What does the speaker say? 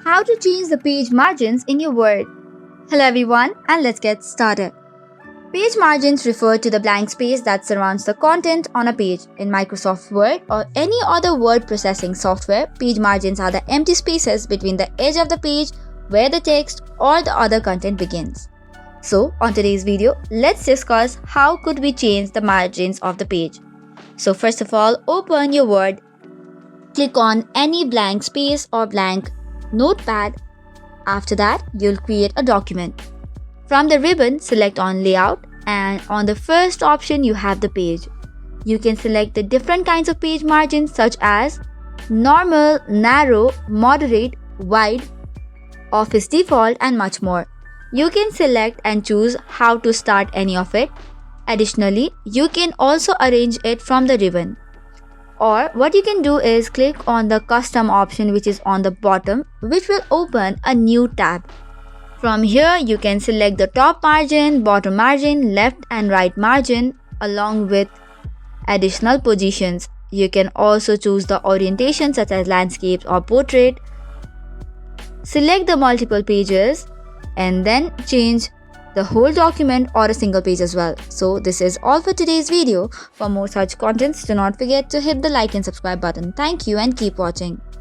How to change the page margins in your Word. Hello everyone, and let's get started. Page margins refer to the blank space that surrounds the content on a page. In Microsoft Word or any other word processing software, page margins are the empty spaces between the edge of the page where the text or the other content begins. So, on today's video, let's discuss how could we change the margins of the page. So first of all, open your Word. Click on any blank space or blank notepad. After that, you'll create a document. From the ribbon, select on Layout, and on the first option you have the page. You can select the different kinds of page margins such as normal, narrow, moderate, wide, office default, and much more. You can select and choose how to start any of it. Additionally, you can also arrange it from the ribbon. Or what you can do is click on the custom option which is on the bottom, which will open a new tab. From here you can select the top margin, bottom margin, left and right margin along with additional positions. You can also choose the orientation such as landscapes or portrait. Select the multiple pages and then change the whole document or a single page as well. So this is all for today's video. For more such contents, do not forget to hit the like and subscribe button. Thank you and keep watching.